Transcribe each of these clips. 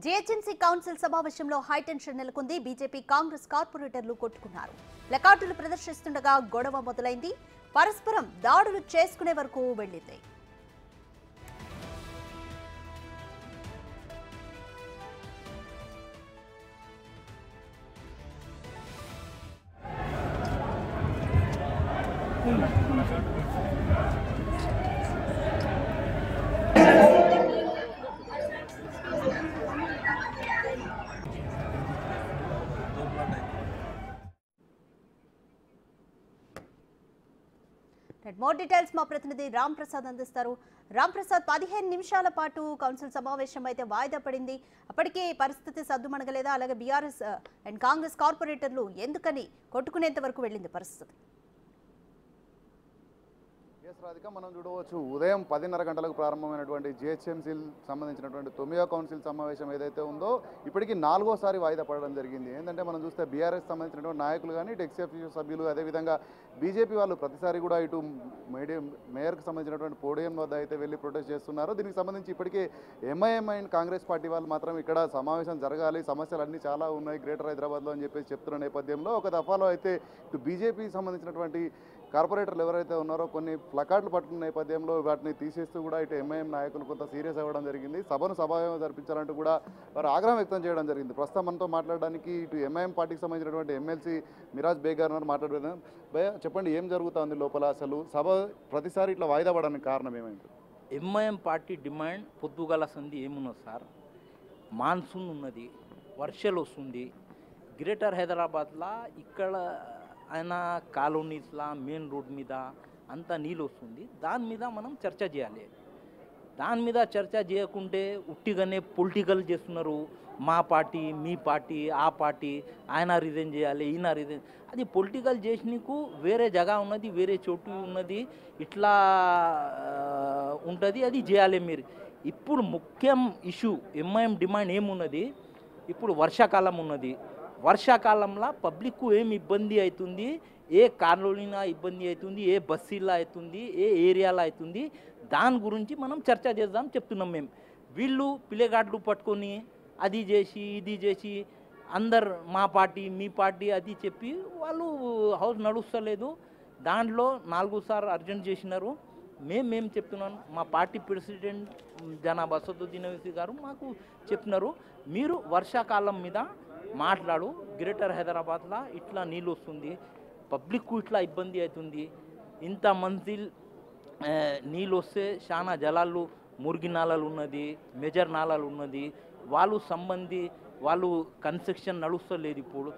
GHMC council సమావేశంలో high tension నెలకొంది. BJP Congress కార్పొరేటర్లు కొట్టుకున్నారు. ప్లకార్డులు ప్రదర్శిస్తుండగా గొడవ మొదలైంది. పరస్పరం దాడులు చేసుకునే వరకు వెళ్లింది. మోర్ డీటెయిల్స్ మా ప్రతినిధి రామ్ ప్రసాద్ అందిస్తారు. రామ్ ప్రసాద్, 15 నిమిషాల పాటు కౌన్సిల్ సమావేశం అయితే వాయిదా పడింది. అప్పటికే పరిస్థితి సద్దుమణగలేదా? అలాగే బీఆర్ఎస్ అండ్ కాంగ్రెస్ కార్పొరేటర్లు ఎందుకని కొట్టుకునేంత వరకు వెళ్ళింది పరిస్థితి? రాధిక, మనం చూడవచ్చు ఉదయం 10:30 గంటలకు ప్రారంభమైనటువంటి జీహెచ్ఎంసీ సంబంధించినటువంటి 9వ కౌన్సిల్ సమావేశం ఏదైతే ఉందో ఇప్పటికీ 4వసారి వాయిదా పడడం జరిగింది. ఏంటంటే మనం చూస్తే బీఆర్ఎస్ సంబంధించినటువంటి నాయకులు కానీ ఇటు ఎక్స్ఎఫ్యూ సభ్యులు అదేవిధంగా బీజేపీ వాళ్ళు ప్రతిసారి కూడా ఇటు మేయర్కి సంబంధించినటువంటి పోడియం వద్ద అయితే వెళ్ళి ప్రొటెస్ట్ చేస్తున్నారు. దీనికి సంబంధించి ఇప్పటికే ఎంఐఎం అండ్ కాంగ్రెస్ పార్టీ వాళ్ళు మాత్రం ఇక్కడ సమావేశం జరగాలి, సమస్యలు అన్నీ చాలా ఉన్నాయి గ్రేటర్ హైదరాబాద్లో అని చెప్పేసి చెప్తున్న నేపథ్యంలో ఒక దఫాలో అయితే ఇటు బీజేపీకి సంబంధించినటువంటి కార్పొరేటర్లు ఎవరైతే ఉన్నారో కొన్ని ప్లకార్డులు పట్టుకున్న నేపథ్యంలో వాటిని తీసేస్తూ కూడా ఇటు ఎంఐఎం నాయకులు కొంత సీరియస్ అవ్వడం జరిగింది. సభను సభాయం జరిపించాలంటూ కూడా వారు ఆగ్రహం వ్యక్తం చేయడం జరిగింది. ప్రస్తుతం మనతో మాట్లాడడానికి ఇటు ఎంఐఎం పార్టీకి సంబంధించినటువంటి ఎమ్మెల్సీ మిరాజ్ బేగ్ గారు మాట్లాడుతున్నాం. భయ్య, చెప్పండి, ఏం జరుగుతుంది లోపల? అసలు సభ ప్రతిసారి ఇట్లా వాయిదా పడడానికి కారణం ఏమైంది? ఎంఐఎం పార్టీ డిమాండ్ పొద్దుగల సంధి ఏమున్నది సార్, మాన్సూన్ ఉన్నది, వర్షాలు వస్తుంది. గ్రేటర్ హైదరాబాద్లో ఇక్కడ ఆయన కాలనీస్లా మెయిన్ రోడ్ మీద అంతా నీళ్ళు వస్తుంది. దాని మీద మనం చర్చ చేయాలి. దాని మీద చర్చ చేయకుంటే ఉట్టిగానే పొలిటికల్ చేస్తున్నారు. మా పార్టీ, మీ పార్టీ, ఆ పార్టీ, ఆయన రిజైన్ చేయాలి, ఈయన రిజైన్. అది పొలిటికల్ చేసినకు వేరే జగ ఉన్నది, వేరే చోటు ఉన్నది, ఇట్లా ఉంటుంది, అది చేయాలి మీరు. ఇప్పుడు ముఖ్యం ఇష్యూ ఎంఐఎం డిమాండ్ ఏమున్నది, ఇప్పుడు వర్షాకాలం ఉన్నది. వర్షాకాలంలో పబ్లిక్కు ఏం ఇబ్బంది అవుతుంది, ఏ కాలనీలో ఇబ్బంది అవుతుంది, ఏ బస్సీలో అవుతుంది, ఏ ఏరియాలో అవుతుంది, దాని గురించి మనం చర్చ చేద్దాం చెప్తున్నాం మేము. వీళ్ళు ప్లేకార్డులు పట్టుకొని అది చేసి ఇది చేసి అందరు మా పార్టీ, మీ పార్టీ అది చెప్పి వాళ్ళు హౌస్ నడుస్తలేదు. దాంట్లో 4 సార్లు అర్జెంట్ చేసినారు. మేము చెప్తున్నాను, మా పార్టీ ప్రెసిడెంట్ జనాబ్ అసదుద్దీన్ ఓవైసీ గారు మాకు చెప్పినారు, మీరు వర్షాకాలం మీద మాట్లాడు, గ్రేటర్ హైదరాబాద్లో ఇట్లా నీళ్ళు వస్తుంది, పబ్లిక్కు ఇట్లా ఇబ్బంది అవుతుంది, ఇంత మంది నీళ్ళు వస్తే చాలా జలాలు మురిగి నాళాలు ఉన్నది, మేజర్ నాళాలు ఉన్నది, వాళ్ళు కన్స్ట్రక్షన్ నడుస్తలేదు. ఇప్పుడు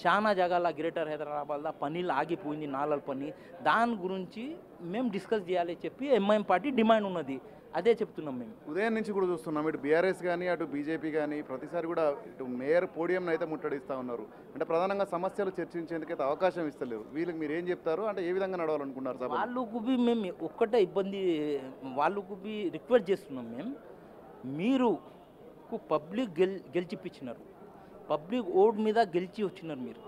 చాలా జగాల గ్రేటర్ హైదరాబాద్లో పనులు ఆగిపోయింది, నాళాల పని. దాని గురించి మేము డిస్కస్ చేయాలి చెప్పి ఎంఐఎం పార్టీ డిమాండ్ ఉన్నది. అదే చెప్తున్నాం మేము. ఉదయం నుంచి కూడా చూస్తున్నాం, ఇటు బీఆర్ఎస్ కానీ అటు బీజేపీ కానీ ప్రతిసారి కూడా ఇటు మేయర్ పోడియం అయితే ముట్టడిస్తూ ఉన్నారు. అంటే ప్రధానంగా సమస్యలు చర్చించేందుకైతే అవకాశం ఇస్తలేరు. వీళ్ళకి మీరు ఏం చెప్తారు? అంటే ఏ విధంగా నడవాలనుకున్నారు సార్? వాళ్ళకు మేము ఒక్కటే ఇబ్బంది, వాళ్ళకు రిక్వెస్ట్ చేస్తున్నాం మేము, మీరు పబ్లిక్ గెలిచిపించినారు, పబ్లిక్ ఓట్ మీద గెలిచి వచ్చినారు, మీరు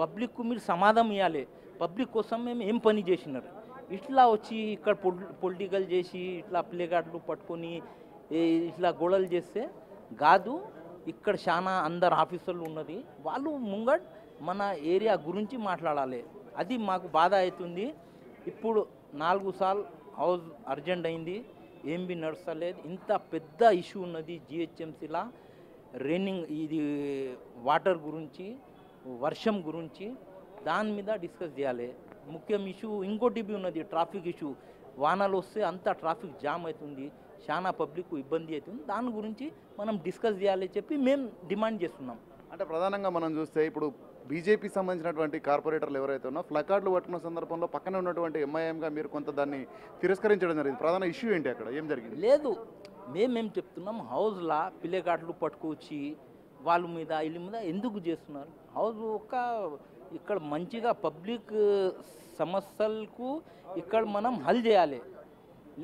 పబ్లిక్కు మీరు సమాధానం ఇవ్వాలి. పబ్లిక్ కోసం మేము ఏం పని చేసినారు, ఇట్లా వచ్చి ఇక్కడ పొలిటికల్ చేసి ఇట్లా ప్లేకార్డులు పట్టుకొని ఇట్లా గొడవలు చేస్తే కాదు. ఇక్కడ చాలా అందరు ఆఫీసర్లు ఉన్నది, వాళ్ళు ముంగట్ మన ఏరియా గురించి మాట్లాడాలి. అది మాకు బాధ అవుతుంది. ఇప్పుడు 4 సార్లు హౌస్ అర్జెంట్ అయింది, ఏం బి నడుస్తలేదు. ఇంత పెద్ద ఇష్యూ ఉన్నది జిహెచ్ఎంసీలా, రైనింగ్ ఇది వాటర్ గురించి, వర్షం గురించి, దాని మీద డిస్కస్ చేయాలి. ముఖ్యం ఇష్యూ ఇంకోటి ఉన్నది, ట్రాఫిక్ ఇష్యూ. వానలు వస్తే అంతా ట్రాఫిక్ జామ్ అవుతుంది, చాలా పబ్లిక్ ఇబ్బంది అవుతుంది. దాని గురించి మనం డిస్కస్ చేయాలి చెప్పి మేము డిమాండ్ చేస్తున్నాం. అంటే ప్రధానంగా మనం చూస్తే ఇప్పుడు బీజేపీ సంబంధించినటువంటి కార్పొరేటర్లు ఎవరైతే ఉన్నా ఫ్లకార్డులు పట్టుకున్న సందర్భంలో పక్కన ఉన్నటువంటి ఎంఐఎంగా మీరు కొంత దాన్ని తిరస్కరించడం జరిగింది. ప్రధాన ఇష్యూ ఏంటి, అక్కడ ఏం జరిగింది? లేదు, మేమేం చెప్తున్నాం, హౌస్లో ప్లేకార్డులు పట్టుకొచ్చి వాళ్ళ మీద వీళ్ళ మీద ఎందుకు చేస్తున్నారు? హౌస్ ఇక్కడ మంచిగా పబ్లిక్ సమస్యలకు ఇక్కడ మనం హల్ చేయాలి,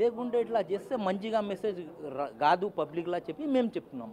లేకుంటే ఇట్లా చేస్తే మంచిగా మెసేజ్ కాదు పబ్లిక్లా చెప్పి మేము చెప్తున్నాం.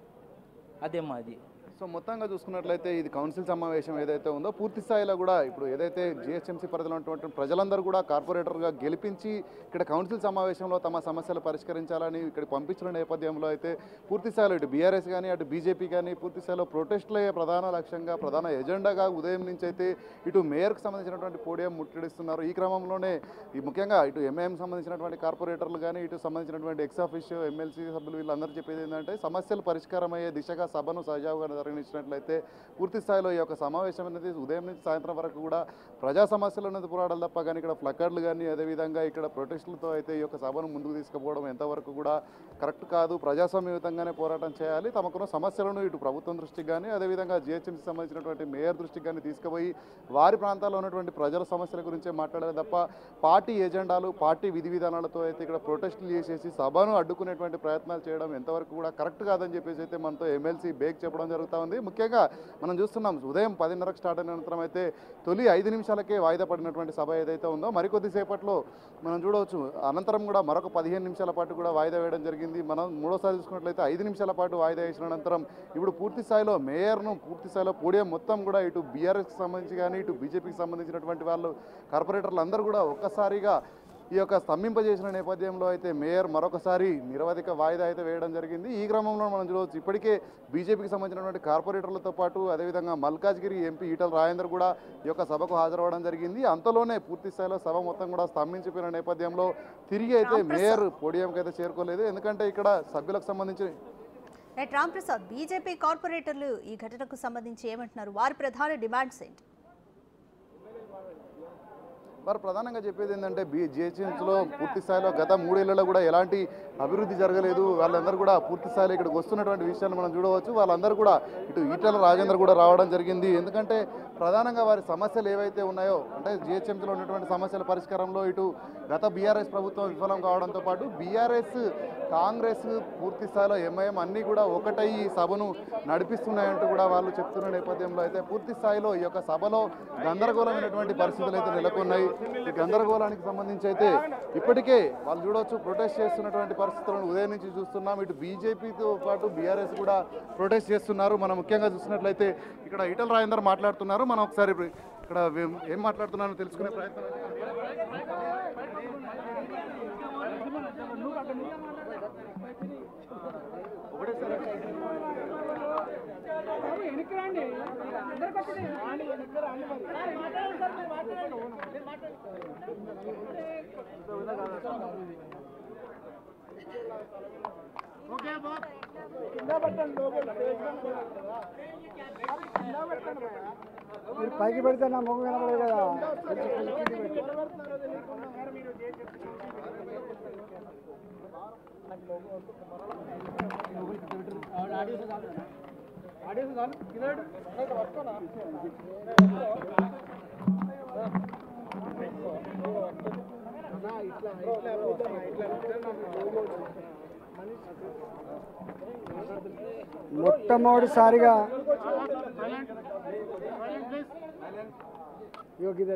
అదే మాది. సో మొత్తంగా చూసుకున్నట్లయితే ఇది కౌన్సిల్ సమావేశం ఏదైతే ఉందో పూర్తి స్థాయిలో కూడా ఇప్పుడు ఏదైతే జిహెచ్ఎంసీ పరిధిలో ఉన్నటువంటి ప్రజలందరూ కూడా కార్పొరేటర్గా గెలిపించి ఇక్కడ కౌన్సిల్ సమావేశంలో తమ సమస్యలు పరిష్కరించాలని ఇక్కడ పంపించిన నేపథ్యంలో అయితే పూర్తి స్థాయిలో ఇటు బీఆర్ఎస్ కానీ అటు బీజేపీ కానీ పూర్తి స్థాయిలో ప్రొటెస్టులే ప్రధాన లక్ష్యంగా ప్రధాన ఎజెండాగా ఉదయం నుంచి అయితే ఇటు మేయర్కు సంబంధించినటువంటి పోడియం ముట్టడిస్తున్నారు. ఈ క్రమంలోనే ఈ ముఖ్యంగా ఇటు ఎంఐఎం సంబంధించినటువంటి కార్పొరేటర్లు కానీ ఇటు సంబంధించినటువంటి ఎక్స్ ఆఫీషియో ఎమ్మెల్సీ సభ్యులు వీళ్ళందరూ చెప్పేది ఏంటంటే సమస్యలు పరిష్కారం అయ్యే దిశగా సభను సజావుగా నిర్వహించినట్లయితే పూర్తి స్థాయిలో ఈ యొక్క సమావేశం అనేది ఉదయం నుంచి సాయంత్రం వరకు కూడా ప్రజా సమస్యలు అనేది పోరాడాలి తప్ప కానీ ఇక్కడ ప్లకార్డులు కానీ అదేవిధంగా ఇక్కడ ప్రొటెస్టులతో అయితే ఈ యొక్క సభను ముందుకు తీసుకుపోవడం ఎంతవరకు కూడా కరెక్ట్ కాదు. ప్రజాస్వామ్యయుతంగానే పోరాటం చేయాలి. తమకున్న సమస్యలను ఇటు ప్రభుత్వం దృష్టికి కానీ అదేవిధంగా జిహెచ్ఎంసీ సంబంధించినటువంటి మేయర్ దృష్టికి కానీ తీసుకుపోయి వారి ప్రాంతాల్లో ఉన్నటువంటి ప్రజల సమస్యల గురించే మాట్లాడాలి తప్ప పార్టీ ఎజెండాలు పార్టీ విధి విధానాలతో అయితే ఇక్కడ ప్రొటెస్టులు చేసేసి సభను అడ్డుకునేటువంటి ప్రయత్నాలు చేయడం ఎంతవరకు కూడా కరెక్ట్ కాదని చెప్పేసి అయితే మనతో ఎమ్మెల్సీ బేక్ చెప్పడం జరుగుతూ ఉంది. ముఖ్యంగా మనం చూస్తున్నాం ఉదయం 10:30కు స్టార్ట్ అయిన అనంతరం అయితే తొలి 5 నిమిషాలకే వాయిదా పడినటువంటి సభ ఏదైతే ఉందో మరికొద్దిసేపట్లో మనం చూడవచ్చు. అనంతరం కూడా మరొక 15 నిమిషాల పాటు కూడా వాయిదా వేయడం జరిగింది. మనం మూడోసారి చూసుకున్నట్లయితే 5 నిమిషాల పాటు వాయిదా వేసిన అనంతరం ఇప్పుడు పూర్తి స్థాయిలో మేయర్ను పూర్తి స్థాయిలో పోడియం మొత్తం కూడా ఇటు బీఆర్ఎస్కి సంబంధించి కానీ ఇటు బీజేపీకి సంబంధించినటువంటి వాళ్ళు కార్పొరేటర్లు అందరూ కూడా ఒక్కసారిగా ఈ యొక్క స్తంభింపజేసిన నేపథ్యంలో అయితే మేయర్ మరొకసారి నిరవధిక వాయిదా అయితే వేయడం జరిగింది. ఈ క్రమంలో మనం చూడవచ్చు ఇప్పటికే బీజేపీకి సంబంధించినటువంటి కార్పొరేటర్లతో పాటు అదేవిధంగా మల్కాజ్గిరి ఎంపీ ఈటల రాజేందర్ కూడా ఈ యొక్క సభకు హాజరవ్వడం జరిగింది. అంతలోనే పూర్తి స్థాయిలో సభ మొత్తం కూడా స్తంభించిపోయిన నేపథ్యంలో తిరిగి అయితే మేయర్ పోడియంకి అయితే చేరుకోలేదు. ఎందుకంటే ఇక్కడ సభ్యులకు సంబంధించి రామ్ ప్రసాద్ బీజేపీ కార్పొరేటర్లు ఈ ఘటనకు సంబంధించి ఏమంటున్నారు? వారి ప్రధాన డిమాండ్స్ ఏంటి? వారు ప్రధానంగా చెప్పేది ఏంటంటే జిహెచ్ఎంసీలో పూర్తి స్థాయిలో గత 3 ఏళ్లలో కూడా ఎలాంటి అభివృద్ధి జరగలేదు. వాళ్ళందరూ కూడా పూర్తి స్థాయిలో ఇక్కడికి వస్తున్నటువంటి విషయాన్ని మనం చూడవచ్చు. వాళ్ళందరూ కూడా ఇటు ఈటల రాజేందర్ కూడా రావడం జరిగింది. ఎందుకంటే ప్రధానంగా వారి సమస్యలు ఏవైతే ఉన్నాయో అంటే జిహెచ్ఎంసీలో ఉన్నటువంటి సమస్యల పరిష్కారంలో ఇటు గత బీఆర్ఎస్ ప్రభుత్వం విఫలం కావడంతో పాటు బీఆర్ఎస్ కాంగ్రెస్ పూర్తి స్థాయిలో ఎంఐఎం అన్నీ కూడా ఒకటై ఈ సభను నడిపిస్తున్నాయంటూ కూడా వాళ్ళు చెప్తున్న నేపథ్యంలో అయితే పూర్తి స్థాయిలో ఈ యొక్క సభలో గందరగోళమైనటువంటి పరిస్థితులు అయితే నెలకొన్నాయి. ఈ గందరగోళానికి సంబంధించి అయితే ఇప్పటికే వాళ్ళు చూడవచ్చు ప్రొటెస్ట్ చేస్తున్నటువంటి పరిస్థితులను ఉదయం నుంచి చూస్తున్నాం. ఇటు బీజేపీతో పాటు బీఆర్ఎస్ కూడా ప్రొటెస్ట్ చేస్తున్నారు. మనం ముఖ్యంగా చూసినట్లయితే ఇక్కడ ఈటల రాజేందర్ మాట్లాడుతున్నారు. మనం ఒకసారి ఇక్కడ ఏం మాట్లాడుతున్నారో తెలుసుకునే ప్రయత్నం మీరు పైకి పెడితే నా ముఖం కనపడదు కదా. మొట్టమొదటిసారిగా కింద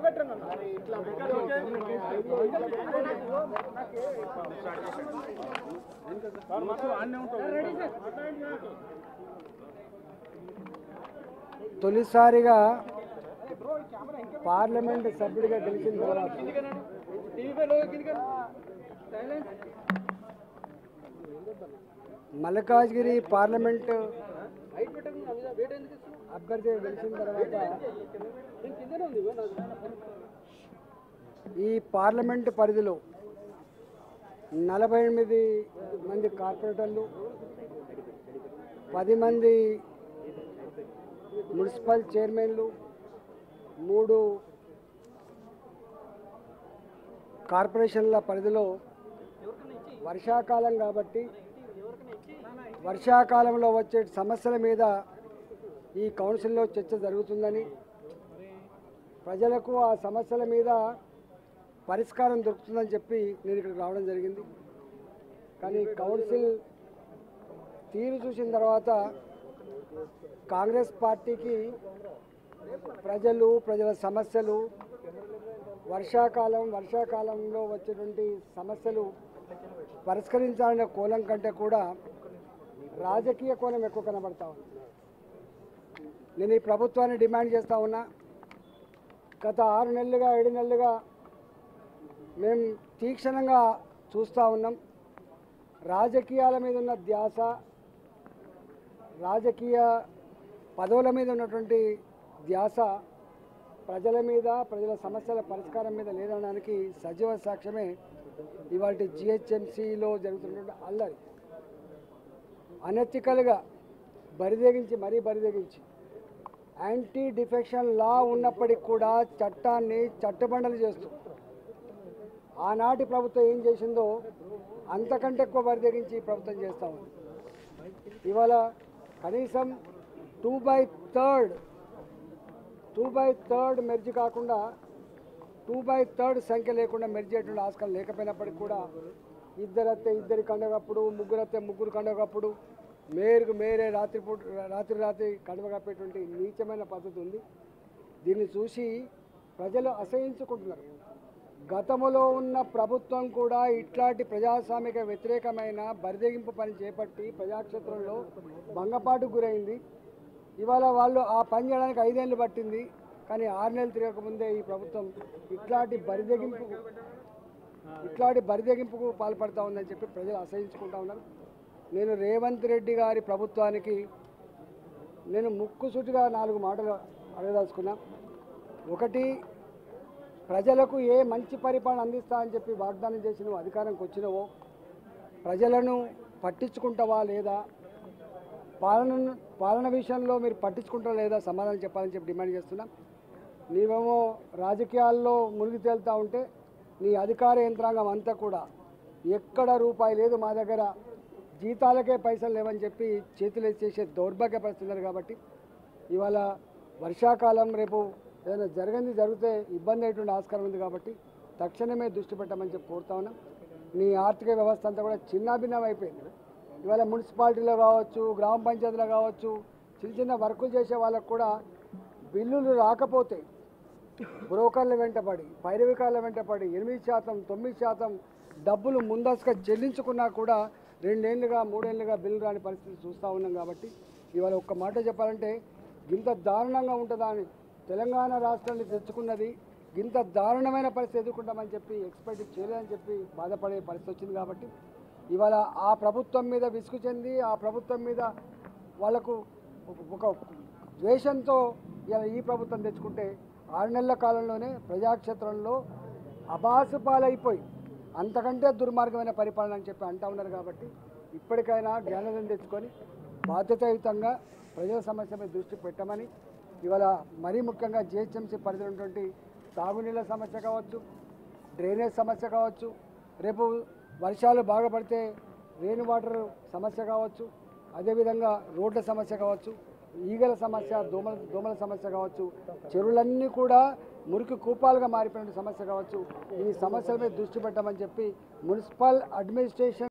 పెట్టండి. తొలిసారిగా పార్లమెంట్ సభ్యుడిగా గెలిచిన తర్వాత మల్కాజ్గిరి పార్లమెంట్ అభ్యర్థిగా గెలిచిన తర్వాత ఈ పార్లమెంట్ పరిధిలో 48 మంది కార్పొరేటర్లు, 10 మంది మున్సిపల్ చైర్మన్లు, 3 కార్పొరేషన్ల పరిధిలో వర్షాకాలం కాబట్టి వర్షాకాలంలో వచ్చే సమస్యల మీద ఈ కౌన్సిల్లో చర్చ జరుగుతుందని, ప్రజలకు ఆ సమస్యల మీద పరిష్కారం దొరుకుతుందని చెప్పి నేను ఇక్కడికి రావడం జరిగింది. కానీ కౌన్సిల్ తీరు చూసిన తర్వాత కాంగ్రెస్ పార్టీకి ప్రజల సమస్యలు వర్షాకాలంలో వచ్చేటువంటి సమస్యలు పరిష్కరించాలనే కోణం కంటే కూడా రాజకీయ కోణం ఎక్కువ కనబడతా ఉంది. నేను ఈ ప్రభుత్వాన్ని డిమాండ్ చేస్తూ ఉన్నా. గత 6 నెలలుగా 7 నెలలుగా మేము తీక్షణంగా చూస్తూ ఉన్నాం. రాజకీయాల మీద ఉన్న ధ్యాస, రాజకీయ పదవుల మీద ఉన్నటువంటి ధ్యాస ప్రజల మీద, ప్రజల సమస్యల పరిష్కారం మీద లేదనడానికి సజీవ సాక్ష్యమే ఇవాళ జిహెచ్ఎంసీలో జరుగుతున్నటువంటి అల్లరి. అనెతికల్గా బరిదెగించి యాంటీ డిఫెక్షన్ లా ఉన్నప్పటికీ కూడా చట్టాన్ని చట్టబండలు చేస్తూ ఆనాటి ప్రభుత్వం ఏం చేసిందో అంతకంటే ఎక్కువ బరిదెగించి ప్రభుత్వం చేస్తూ ఉంది. ఇవాళ కనీసం 2/3 మెర్జ్ కాకుండా 2/3 సంఖ్య లేకుండా మెర్జ్ అయ్యేటువంటి ఆస్కారం లేకపోయినప్పటికీ కూడా ఇద్దరి కండగప్పుడు, ముగ్గురు కండగప్పుడు, మేరే రాత్రి కండవ కప్పేటువంటి నీచమైన పద్ధతి ఉంది. దీన్ని చూసి ప్రజలు అసహించుకుంటున్నారు. గతంలో ఉన్న ప్రభుత్వం కూడా ఇట్లాంటి ప్రజాస్వామిక వ్యతిరేకమైన బరిదెగింపు పని చేపట్టి ప్రజాక్షేత్రంలో భంగపాటుకు గురైంది. ఇవాళ వాళ్ళు ఆ పని చేయడానికి 5 ఏళ్ళు పట్టింది. కానీ 6 నెలలు తిరగకముందే ఈ ప్రభుత్వం ఇట్లాంటి బరిదెగింపుకు పాల్పడతా ఉందని చెప్పి ప్రజలు అసహించుకుంటా ఉన్నారు. నేను రేవంత్ రెడ్డి గారి ప్రభుత్వానికి నేను ముక్కుసూటిగా 4 మాటలు అడగదలుచుకున్నా. ఒకటి, ప్రజలకు ఏ మంచి పరిపాలన అందిస్తా అని చెప్పి వాగ్దానం చేసి నువ్వు అధికారంకి వచ్చినవో ప్రజలను పట్టించుకుంటావా లేదా, పాలన విషయంలో మీరు పట్టించుకుంటారా లేదా సమాధానం చెప్పాలని చెప్పి డిమాండ్ చేస్తున్నాం. నీవేమో రాజకీయాల్లో మునిగి తేలుతూ ఉంటే నీ అధికార యంత్రాంగం అంతా కూడా ఎక్కడ రూపాయి లేదు మా దగ్గర, జీతాలకే పైసలు లేవని చెప్పి చేతులు చేసే దౌర్భాగ్య పరిస్థితున్నారు. కాబట్టి ఇవాళ వర్షాకాలం రేపు ఏదైనా జరిగితే ఇబ్బంది అయ్యేటువంటి ఆస్కారం ఉంది. కాబట్టి తక్షణమే దృష్టి పెట్టమని చెప్పి కోరుతా ఉన్నాం. నీ ఆర్థిక వ్యవస్థ అంతా కూడా చిన్నాభిన్నం అయిపోయింది. ఇవాళ మున్సిపాలిటీలో కావచ్చు, గ్రామ పంచాయతీలో కావచ్చు, చిన్న వర్కులు చేసే వాళ్ళకు కూడా బిల్లులు రాకపోతే బ్రోకర్ల వెంటపడి, పైరవికాల వెంటపడి 8%, 9% డబ్బులు ముందస్తుగా చెల్లించుకున్నా కూడా 2 ఏళ్ళుగా 3 ఏళ్ళుగా బిల్లు రాని పరిస్థితి చూస్తూ ఉన్నాం. కాబట్టి ఇవాళ ఒక్క మాట చెప్పాలంటే ఇంత దారుణంగా ఉంటుందా అని తెలంగాణ రాష్ట్రాన్ని తెచ్చుకున్నది ఇంత దారుణమైన పరిస్థితి ఎదుర్కొంటామని చెప్పి ఎక్స్పెక్ట్ చేయలేదని చెప్పి బాధపడే పరిస్థితి వచ్చింది. కాబట్టి ఇవాళ ఆ ప్రభుత్వం మీద విసుగు చెంది ఆ ప్రభుత్వం మీద వాళ్లకు ఒక ద్వేషంతో ఇలా ఈ ప్రభుత్వం తెచ్చుకుంటే 6 నెలల కాలంలోనే ప్రజాక్షేత్రంలో అబాసుపాలైపోయి అంతకంటే దుర్మార్గమైన పరిపాలన అని చెప్పి అంటూ ఉన్నారు. కాబట్టి ఇప్పటికైనా జ్ఞానోదయం తెచ్చుకొని బాధ్యతాయుతంగా ప్రజల సమస్య మీద దృష్టి పెట్టమని, ఇవాళ మరీ ముఖ్యంగా జిహెచ్ఎంసీ పరిధిలో ఉన్నటువంటి తాగునీళ్ళ సమస్య కావచ్చు, డ్రైనేజ్ సమస్య కావచ్చు, రేపు వర్షాలు బాగా పడితే రెయిన్ వాటర్ సమస్య కావచ్చు, అదేవిధంగా రోడ్ల సమస్య కావచ్చు, ఈగల సమస్య, దోమల సమస్య కావచ్చు, చెరువులన్నీ కూడా మురికి కూపాలుగా మారిపోయిన సమస్య కావచ్చు. ఈ సమస్యల మీద దృష్టి పెట్టమని చెప్పి మున్సిపల్ అడ్మినిస్ట్రేషన్